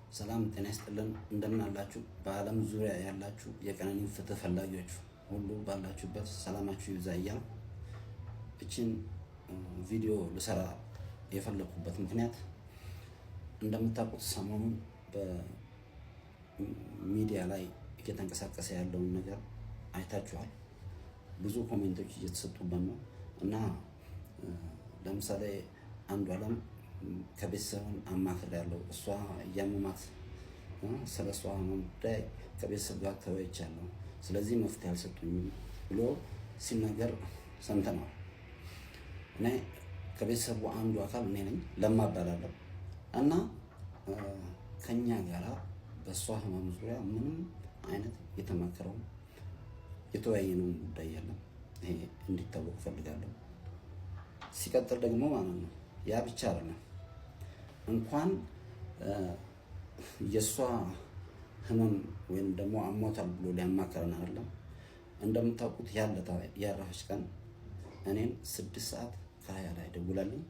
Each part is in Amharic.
ሰላም ጤና ይስጥልን። እንደምን አላችሁ? በዓለም ዙሪያ ያላችሁ የቀነኒ ፍትህ ፈላጊዎች ሁሉ ባላችሁበት ሰላማችሁ ይብዛ እያልኩ እቺን ቪዲዮ ልሰራ የፈለኩበት ምክንያት እንደምታውቁት ሰሞኑን በሚዲያ ላይ እየተንቀሳቀሰ ያለውን ነገር አይታችኋል። ብዙ ኮሜንቶች እየተሰጡበት ነው እና ለምሳሌ አንዱ ዓለም ከቤተሰብን አማክር ያለው እሷ እያመማት ስለሷ ጉዳይ ከቤተሰብ ጋር ተወያይቻለሁ፣ ስለዚህ መፍትሄ አልሰጡኝም ብሎ ሲናገር ሰምተናል። እኔ ከቤተሰቡ አንዱ አካል እኔ ነኝ፣ ለማ እባላለሁ እና ከኛ ጋራ በሷ ህመም ዙሪያ ምንም አይነት የተማከረው የተወያየነው ጉዳይ የለም። ይሄ እንዲታወቅ ፈልጋለሁ። ሲቀጥል ደግሞ ማለት ነው ያ ብቻ አይደለም፣ እንኳን የሷ ህመም ወይም ደግሞ አሞታል ብሎ ሊያማከረን አይደለም። እንደምታውቁት ያረፈች ቀን እኔን 6:20 ላይ ደውላልኝ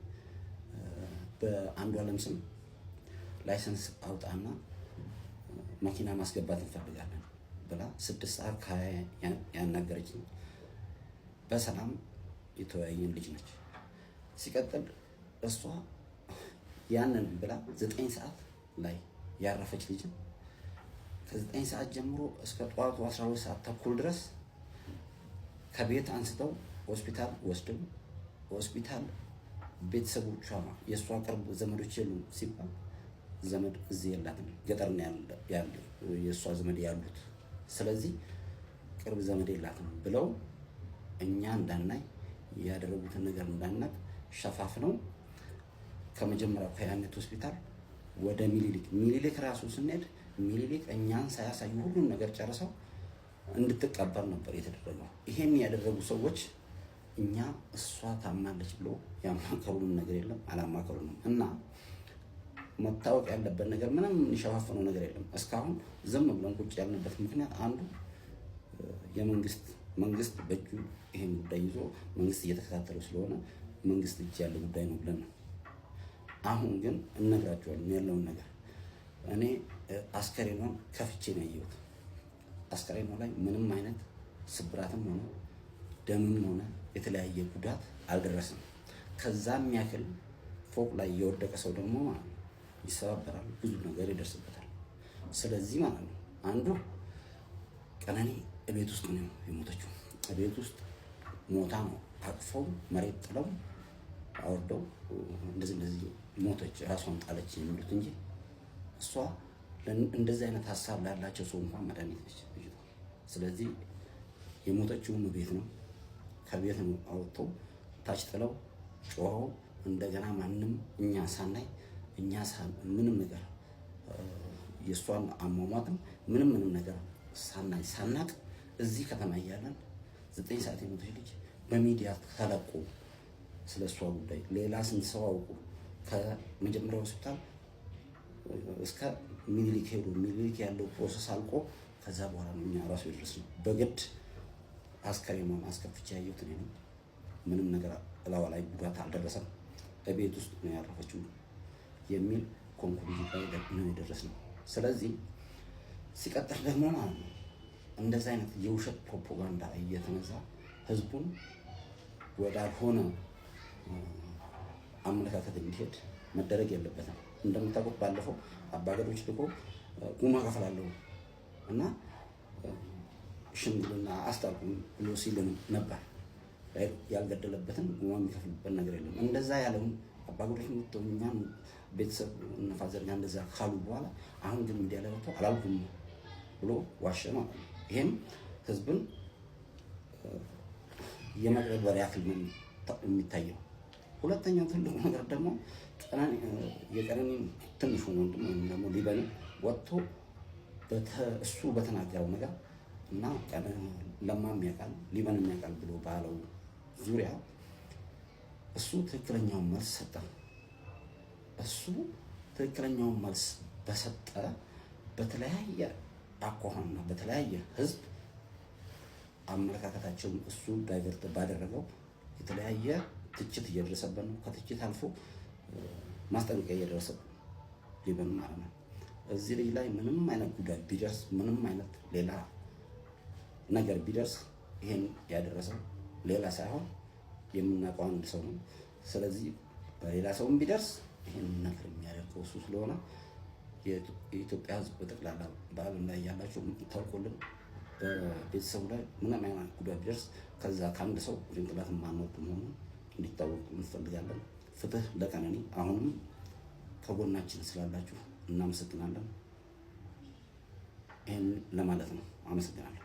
በአንዱ ዓለም ስም ላይሰንስ አውጣና መኪና ማስገባት እንፈልጋለን ብላ 6:20 ያናገረችኝ በሰላም የተወያየን ልጅ ነች። ሲቀጥል እሷ ያንን ብላ 9 ሰዓት ላይ ያረፈች ልጅ ከ9 ሰዓት ጀምሮ እስከ ጠዋቱ 12 ሰዓት ተኩል ድረስ ከቤት አንስተው ሆስፒታል ወስደው ሆስፒታል ቤተሰቦቿ የእሷ ቅርብ ዘመዶች የሉም ሲባል ዘመድ እዚህ የላትም፣ ገጠር ነው ያለው የእሷ ዘመድ ያሉት። ስለዚህ ቅርብ ዘመድ የላትም ብለው እኛ እንዳናይ ያደረጉትን ነገር እንዳናቅ ሸፋፍነው ከመጀመሪያው ከያኔት ሆስፒታል ወደ ሚኒሊክ ራሱ ስንሄድ ሚኒሊክ እኛን ሳያሳዩ ሁሉን ነገር ጨርሰው እንድትቀበል ነበር የተደረገው። ይሄን ያደረጉ ሰዎች እኛ እሷ ታማለች ብሎ ያማከሩን ነገር የለም፣ አላማከሩንም። እና መታወቅ ያለበት ነገር ምንም የሚሸፋፍነው ነገር የለም። እስካሁን ዝም ብለን ቁጭ ያልንበት ምክንያት አንዱ መንግስት በእጁ ይሄን ጉዳይ ይዞ መንግስት እየተከታተለው ስለሆነ መንግስት እጅ ያለ ጉዳይ ነው ብለን ነው። አሁን ግን እነግራቸዋለሁ ያለውን ነገር። እኔ አስከሬኗን ከፍቼ ነው ያየሁት። አስከሬኗ ላይ ምንም አይነት ስብራትም ሆነ ደምም ሆነ የተለያየ ጉዳት አልደረሰም። ከዛም ያክል ፎቅ ላይ የወደቀ ሰው ደግሞ ማለት ነው ይሰባበራል፣ ብዙ ነገር ይደርስበታል። ስለዚህ ማለት ነው አንዱ ቀነኒ እቤት ውስጥ ነው የሞተችው። እቤት ውስጥ ሞታ ነው አቅፈው መሬት ጥለው አወርደው እንደዚህ ሞተች፣ ራሷን ጣለች የሚሉት እንጂ እሷ እንደዚህ አይነት ሀሳብ ላላቸው ሰው እንኳን መድኃኒት ነች። ስለዚህ የሞተችውም ቤት ነው፣ ከቤት ነው አወጥተው ታች ጥለው ጮኸው እንደገና ማንም እኛ ሳናይ ምንም ነገር የእሷን አሟሟትም ምንም ነገር ሳናቅ እዚህ ከተማ እያለን 9 ሰዓት የሞተች ልጅ በሚዲያ ተለቆ ስለሷ ጉዳይ ሌላ ስንት ሰው አውቁ ከመጀመሪያው ሆስፒታል እስከ ሚኒሊክ ሄዱ። ሚኒሊክ ያለው ፕሮሰስ አልቆ ከዛ በኋላ ነው እኛ ራሱ የደረስነው። በግድ አስከሬኗን አስከፍቼ ያየሁት እኔ ነኝ። ምንም ነገር እላዋ ላይ ጉዳት አልደረሰም፣ በቤት ውስጥ ነው ያረፈችው የሚል ኮንክሉዥን ላይ ነው የደረስነው። ስለዚህ ሲቀጥል ደግሞ ማለት ነው እንደዚህ አይነት የውሸት ፕሮፓጋንዳ እየተነዛ ህዝቡን ወዳልሆነ አመለካከት እንዲሄድ መደረግ የለበትም። እንደምታውቁት ባለፈው አባገዶች ልኮ ጉማ ከፍላለሁ እና ሽምግልና አስታርቁም ብሎ ሲልን ነበር። ያልገደለበትን ጉማ የሚከፍልበት ነገር የለም። እንደዛ ያለውን አባገዶች ምትኛን ቤተሰብ ነፋዘር ጋር እንደዛ ካሉ በኋላ አሁን ግን ሚዲያ ላይ ወጥቶ አላልኩም ብሎ ዋሸ ማለት ነው። ይሄም ህዝብን የመቅረበር ያክል ነው የሚታየው። ሁለተኛው ትልቁ ነገር ደግሞ የቀነኒ ትንሹ ወንድም ወይም ደግሞ ሊበን ወጥቶ እሱ በተናገረው ነገር እና ለማም ያውቃል ሊበን ያውቃል ብሎ ባለው ዙሪያ እሱ ትክክለኛውን መልስ ሰጠ። እሱ ትክክለኛውን መልስ በሰጠ በተለያየ አኳኋንና በተለያየ ህዝብ አመለካከታቸውን እሱ ዳይቨርት ባደረገው የተለያየ ትችት እየደረሰበት ነው። ከትችት አልፎ ማስጠንቀቂያ እየደረሰበት ሊበን ማለት ነው። እዚህ ልጅ ላይ ምንም አይነት ጉዳት ቢደርስ ምንም አይነት ሌላ ነገር ቢደርስ ይሄን ያደረሰው ሌላ ሳይሆን የምናውቀው አንድ ሰው ነው። ስለዚህ በሌላ ሰውም ቢደርስ ይሄን ነገር የሚያደርገው እሱ ስለሆነ የኢትዮጵያ ሕዝብ በጠቅላላ በዓለም ላይ ያላችሁ ታውቁልን በቤተሰቡ ላይ ምንም አይነት ጉዳት ቢደርስ ከዛ ከአንድ ሰው ጭንቅላት ማንወድ መሆኑን እንዲታወቅ እንፈልጋለን። ፍትህ ለቀነኒ። አሁንም ከጎናችን ስላላችሁ እናመሰግናለን። ይህን ለማለት ነው። አመሰግናለሁ።